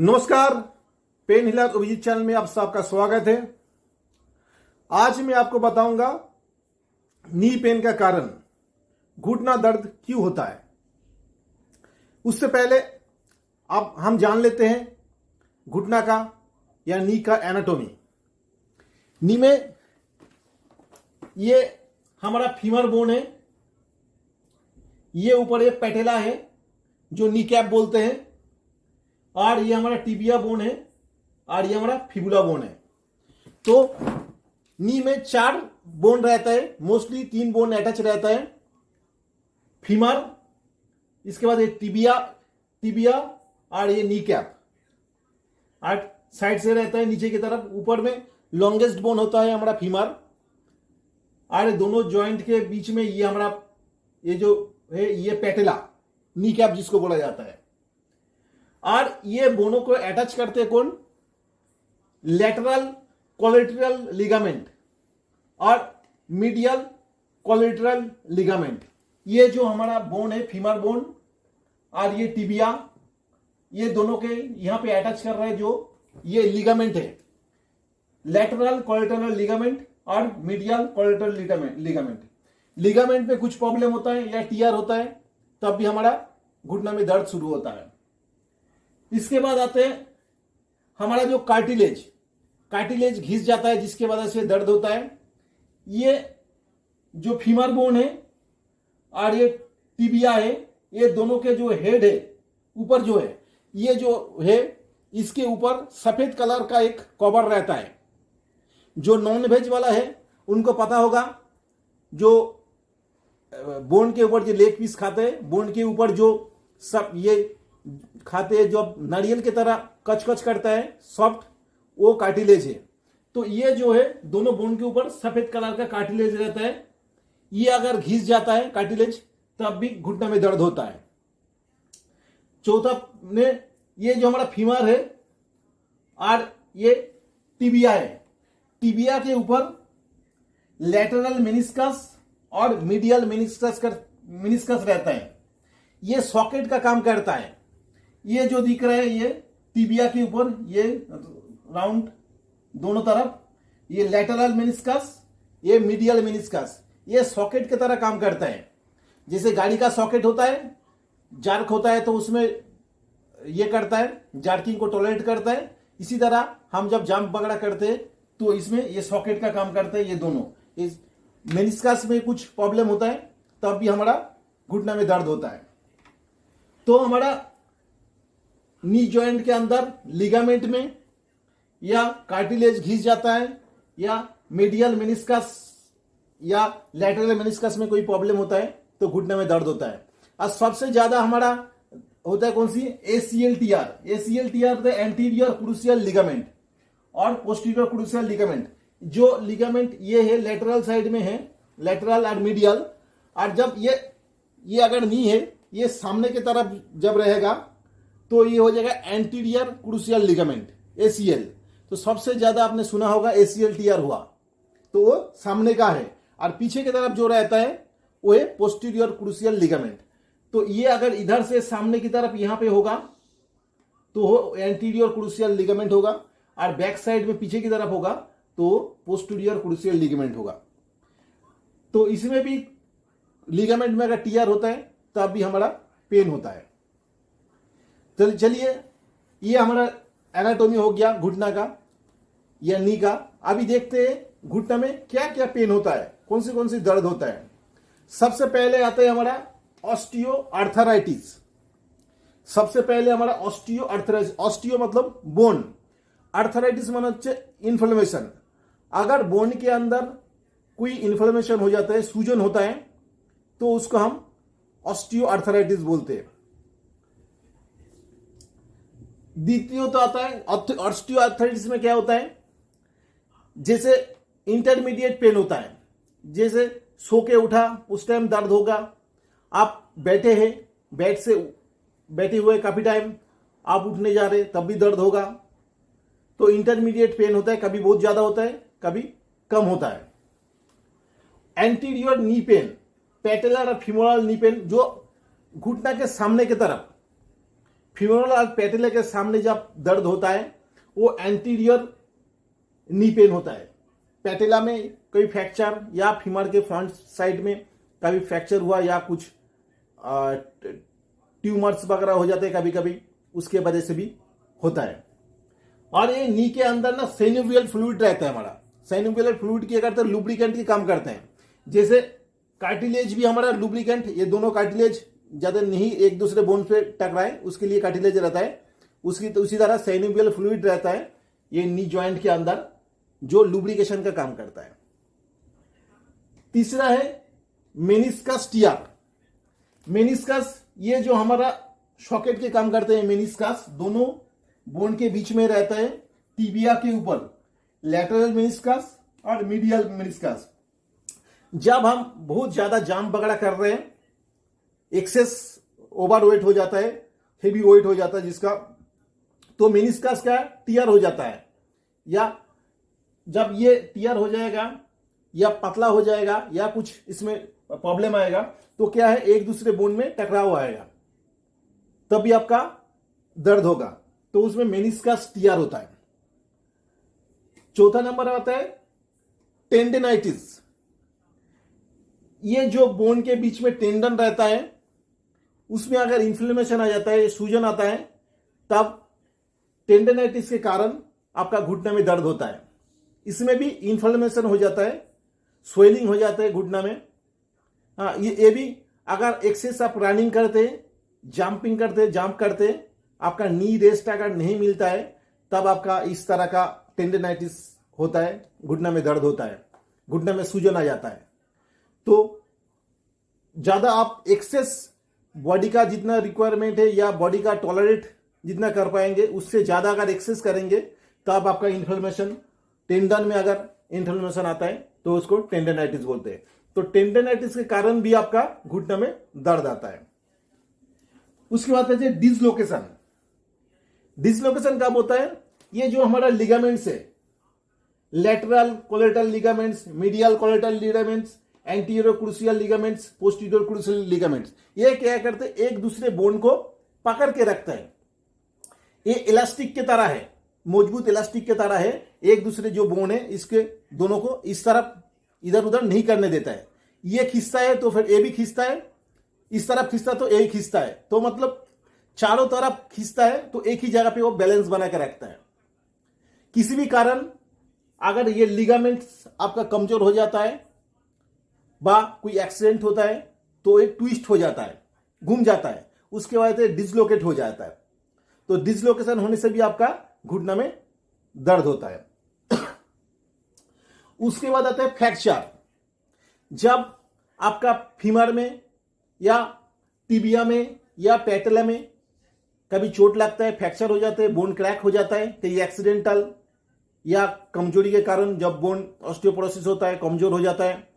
नमस्कार, pen हिलात Abhijit channel में आप सबका स्वागत है। आज मैं आपको बताऊंगा नी पेन का कारण, घुटना दर्द क्यों होता है। उससे पहले अब हम जान लेते हैं घुटना का या नी का एनाटॉमी। नी में ये हमारा फीमर बोन है, ये ऊपर ये पैटेला है जो नी कैप बोलते हैं, और ये हमारा टिबिया बोन है और ये हमारा फिबुला बोन है। तो नी में 4 बोन रहता है, मोस्टली 3 बोन अटैच रहता है। फीमर, इसके बाद ये टिबिया और ये नी कैप और साइड से रहता है नीचे की तरफ। ऊपर में लॉन्गेस्ट बोन होता है हमारा फीमर, और दोनों जॉइंट के बीच में ये हमारा ये जो है ये पैटेला, नी कैप जिसको बोला जाता है। और ये बोनों को अटैच करते कौन? लेटरल कोलेटरल लिगामेंट और मीडियल कोलेटरल लिगामेंट। ये जो हमारा बोन है फीमर बोन और ये टिबिया, ये दोनों के यहां पे अटैच कर रहे हैं जो ये लिगामेंट है, लेटरल कोलेटरल लिगामेंट और मीडियल कोलेटरल लिगामेंट। लिगामेंट में कुछ प्रॉब्लम होता है या टीयर होता है तब भी हमारा घुटना में दर्द शुरू होता है। इसके बाद आते हैं हमारा जो कार्टिलेज घिस जाता है जिसके वजह से दर्द होता है। ये जो फीमर बोन है और ये टिबिया है, ये दोनों के जो हेड है ऊपर जो है, ये जो है इसके ऊपर सफेद कलर का एक कवर रहता है। जो नॉन वेज वाला है उनको पता होगा, जो बोन के ऊपर जो लेग पीस खाते हैं, बोन के ऊपर जो सब ये खाते हैं जो नारियल की तरह कच करता है सॉफ्ट, वो कार्टिलेज है। तो ये जो है दोनों बोन के ऊपर सफेद कलर का कार्टिलेज रहता है। ये अगर घिस जाता है कार्टिलेज तब भी घुटना में दर्द होता है। चौथा ने ये जो हमारा फीमर है और ये टिबिया है, टिबिया के ऊपर लेटरल मेनिस्कस और मीडियल मेनिस्कस रहता है। ये सॉकेट का काम करता है। ये जो दिख रहा है ये टिबिया के ऊपर ये राउंड दोनों तरफ, ये लेटरल मेनिस्कस, ये मीडियल मेनिस्कस, ये सॉकेट की तरह काम करता है। जैसे गाड़ी का सॉकेट होता है, जार्क होता है तो उसमें ये करता है, जार्किंग को टॉलरेट करता है। इसी तरह हम जब जाम पकड़ा करते हैं तो इसमें ये सॉकेट का काम करते हैं। ये दोनों, इस मेनिस्कस में कुछ प्रॉब्लम होता है तब भी हमारा घुटना में दर्द होता है। तो हमारा नी जॉइंट के अंदर लिगामेंट में या कार्टिलेज घिस जाता है या मीडियल मेनिस्कस या लैटरल मेनिस्कस में कोई प्रॉब्लम होता है तो घुटने में दर्द होता है। और सबसे ज्यादा हमारा होता है कौन सी? ACL the anterior crucial ligament और पोस्टीरियर क्रूसियल लिगामेंट। जो लिगामेंट ये है लेटरल साइड में है, लेटरल और मीडियल, और जब ये अगर नी है, ये सामने की तरफ जब रहेगा तो ये हो जाएगा एंटीरियर क्रूसियल लिगामेंट, ACL। तो सबसे ज्यादा आपने सुना होगा ACL टीयर हुआ तो वो सामने का है, और पीछे की तरफ जो रहता है वो है पोस्टीरियर क्रूसियल लिगामेंट। तो ये अगर इधर से सामने की तरफ यहां पे होगा तो वो एंटीरियर क्रूसियल लिगामेंट होगा, और बैक साइड में पीछे की तरफ होगा तो पोस्टीरियर क्रूसियल लिगामेंट होगा। तो इसमें भी लिगामेंट में अगर टीयर होता है तब भी हमारा पेन होता है। तो चलिए, ये हमारा एनाटॉमी हो गया घुटना का या नी का। अभी देखते हैं घुटना में क्या क्या पेन होता है, कौन सी दर्द होता है। सबसे पहले आता है हमारा ऑस्टियोआर्थराइटिस। सबसे पहले हमारा ऑस्टियोआर्थराइटिस, ऑस्टियो मतलब बोन, आर्थराइटिस मतलब इन्फ्लेमेशन। अगर बोन के अंदर कोई इन्फ्लेमेशन हो जाता है, सूजन होता है, तो उसको हम ऑस्टियोआर्थराइटिस बोलते हैं। द्वितीय तो आता है ऑस्टियोआर्थराइटिस में क्या होता है, जैसे इंटरमीडिएट पेन होता है, जैसे सो के उठा उस टाइम दर्द होगा, आप बैठे हैं बेड से बैठे हुए काफी टाइम, आप उठने जा रहे तब भी दर्द होगा। तो इंटरमीडिएट पेन होता है, कभी बहुत ज्यादा होता है कभी कम होता है। एंटीरियर नी पेन, पैटेलर और फीमोरल नी पेन, जो घुटना के सामने की तरफ फीमोरल और पैटेला के सामने जब दर्द होता है वो एंटीरियर नी पेन होता है। पैटेला में कभी फ्रैक्चर या फीमर के फ्रंट साइड में कभी फ्रैक्चर हुआ या कुछ ट्यूमर्स वगैरह हो जाते हैं कभी कभी, उसके वजह से भी होता है। और ये नी के अंदर ना साइनोवियल फ्लूइड रहता है हमारा। साइनोवियल फ्लूइड क्या करते हैं, लुब्रिकेंट की काम करते हैं। जैसे कार्टिलेज भी हमारा लुब्रिकेंट, ये दोनों कार्टिलेज ज्यादा नहीं एक दूसरे बोन पे टकराए उसके लिए कार्टिलेज रहता है, उसकी तो उसी तरह साइनोवियल फ्लूइड रहता है ये नी जॉइंट के अंदर जो लुब्रिकेशन का काम करता है। तीसरा है मेनिस्कस टियर। मेनिस्कस ये जो हमारा सॉकेट के काम करते हैं, मेनिस्कस दोनों बोन के बीच में रहता है, टिबिया के ऊपर, लैटरल मेनिस्कस और मीडियल मेनिस्कस। जब हम बहुत ज्यादा जाम वगैरह कर रहे हैं, एक्सेस ओवर वेट हो जाता है, हेवी वेट हो जाता है जिसका, तो मेनिस्कस का टियर हो जाता है। या जब ये टियर हो जाएगा या पतला हो जाएगा या कुछ इसमें प्रॉब्लम आएगा तो क्या है, एक दूसरे बोन में टकराव आएगा, तब भी आपका दर्द होगा, तो उसमें मेनिस्कस टियर होता है। चौथा नंबर आता है टेंडेनाइटिस। ये जो बोन के बीच में टेंडन रहता है उसमें अगर इन्फ्लेमेशन आ जाता है, सूजन आता है, तब टेंडेनाइटिस के कारण आपका घुटने में दर्द होता है। इसमें भी इन्फ्लेमेशन हो जाता है, स्वेलिंग हो जाता है घुटना में। हाँ, ये भी अगर एक्सेस आप रनिंग करते, जंपिंग करते, जंप करते, आपका नी रेस्ट अगर नहीं मिलता है, तब आपका इस तरह का टेंडेनाइटिस होता है, घुटना में दर्द होता है, घुटने में सूजन आ जाता है। तो ज्यादा आप एक्सेस बॉडी का जितना रिक्वायरमेंट है या बॉडी का टॉलरेट जितना कर पाएंगे, उससे ज्यादा अगर एक्सेस करेंगे तब आपका इन्फ्लेमेशन, टेंडन में अगर इन्फ्लेमेशन आता है तो उसको टेंडेनाइटिस बोलते हैं। तो टेंडेनाइटिस के कारण भी आपका घुटने में दर्द आता है। उसके बाद है डिसलोकेशन। डिसलोकेशन कब होता है, ये जो हमारा लिगामेंट्स है, lateral collateral ligaments, medial collateral ligaments, anterior crucial ligaments, posterior crucial ligaments, ये क्या करते हैं, एक दूसरे बोन को पकड़ के रखते हैं। ये इलास्टिक के तरह है, मजबूत इलास्टिक के तरह है। एक दूसरे जो बोन है इसके दोनों को इस तरफ इधर उधर नहीं करने देता है। ये खींचता है तो फिर ये भी खींचता है, इस तरफ खींचता तो ये खींचता है, तो मतलब चारों तरफ खींचता है तो एक ही जगह पे वो बैलेंस बना के रखता है। किसी भी कारण अगर ये लिगामेंट्स आपका कमजोर हो जाता है बा कोई एक्सीडेंट होता है तो एक ट्विस्ट हो जाता है, घूम जाता है, उसके बाद डिसलोकेट हो जाता है। तो डिसलोकेशन होने से भी आपका घुटना में दर्द होता है। उसके बाद आता है फ्रैक्चर। जब आपका फीमर में या टिबिया में या पैटेला में कभी चोट लगता है, फ्रैक्चर हो जाता है, बोन क्रैक हो जाता है, तो ये एक्सीडेंटल या कमजोरी के कारण जब बोन ऑस्टियोपोरोसिस होता है, कमजोर हो जाता है,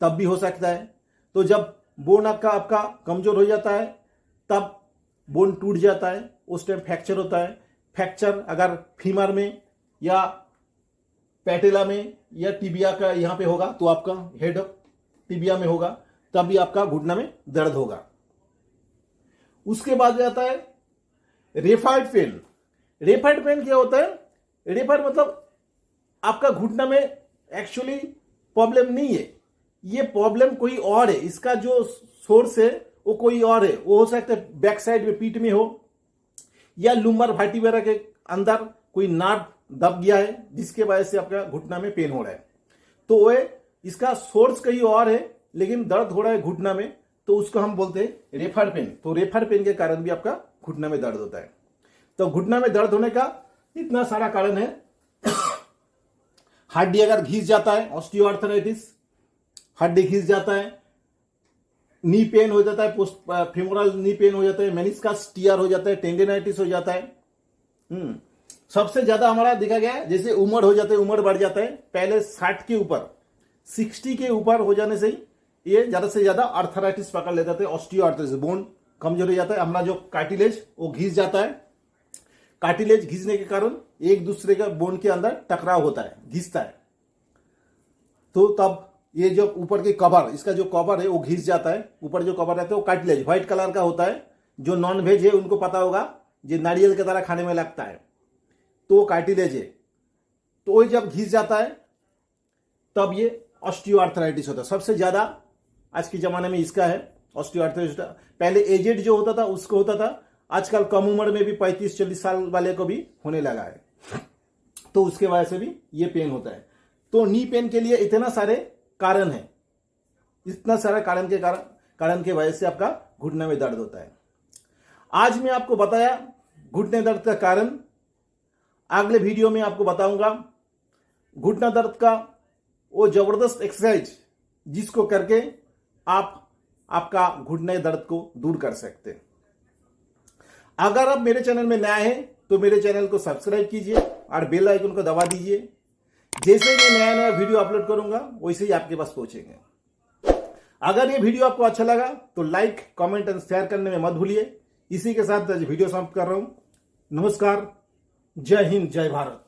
तब भी हो सकता है। तो जब बोन आपका कमजोर हो जाता है तब बोन टूट जाता है, उस टाइम फ्रैक्चर होता है। फ्रैक्चर अगर फीमर में या पैटेला में या टिबिया का यहां पे होगा तो आपका हेड टिबिया में होगा, तब भी आपका घुटना में दर्द होगा। उसके बाद आता है रेफाइड पेन। रेफाइड पेन क्या होता है, रेफाइड मतलब आपका घुटना में एक्चुअली प्रॉब्लम नहीं है, ये प्रॉब्लम कोई और है, इसका जो सोर्स है वो कोई और है। वो हो सकता है बैक साइड में, पीठ में हो, या लुम्बर वर्टिब्रा के अंदर कोई नाट दब गया है जिसके वजह से आपका घुटना में पेन हो रहा है। तो वो इसका सोर्स कहीं और है लेकिन दर्द हो रहा है घुटना में, तो उसको हम बोलते हैं रेफर पेन। तो रेफर पेन के कारण भी आपका घुटना में दर्द होता है। तो घुटना में दर्द होने का इतना सारा कारण है। हड्डी अगर घिस जाता है, ऑस्टियोआर्थराइटिस, हड्डी घिस जाता है, नी पेन हो जाता है, पोस्ट फेमोरल नी पेन हो जाता है, मेनिस्कस टियर हो जाता है, टेंडेनाइटिस हो जाता है। सबसे ज्यादा हमारा देखा गया है जैसे उम्र हो जाता है, उम्र बढ़ जाता है, पहले 60 के ऊपर, 60 के ऊपर हो जाने से ही ये ज्यादा से ज्यादा आर्थराइटिस पकड़ लेता है, ऑस्टियोआर्थराइटिस, बोन कमजोर हो जाता है, हमारा जो कार्टिलेज वो घिस जाता है। कार्टिलेज घिसने के कारण एक दूसरे का बोन के अंदर टकराव होता है, घिसता है, तो तब ये जो ऊपर के कवर, इसका जो कवर है वो घिस जाता है। ऊपर जो कवर रहता है वो कार्टिलेज व्हाइट कलर का होता है। जो नॉन वेज है उनको पता होगा जो नारियल की तरह खाने में लगता है, तो कार्टिलेज है, तो वो जब घिस जाता है तब ये ऑस्टियोआर्थराइटिस होता है। सबसे ज्यादा आज के जमाने में इसका है ऑस्टियोआर्थराइटिस। पहले एजेड जो होता था उसको होता था, आजकल कम उम्र में भी 35-40 साल वाले को भी होने लगा है, तो उसके वजह से भी ये पेन होता है। तो नी पेन के लिए इतना सारे कारण है, इतना सारा कारण के वजह से आपका घुटने में दर्द होता है। आज मैं आपको बताया घुटने दर्द का कारण। अगले वीडियो में आपको बताऊंगा घुटना दर्द का वो जबरदस्त एक्सरसाइज जिसको करके आप आपका घुटने दर्द को दूर कर सकते हैं। अगर आप मेरे चैनल में नया है तो मेरे चैनल को सब्सक्राइब कीजिए और बेल आइकन को दबा दीजिए। जैसे मैं नया नया वीडियो अपलोड करूंगा वैसे ही आपके पास पहुंचेंगे। अगर ये वीडियो आपको अच्छा लगा तो लाइक, कमेंट एंड शेयर करने में मत भूलिए। इसी के साथ वीडियो समाप्त कर रहा हूं। नमस्कार, जय हिंद, जय भारत।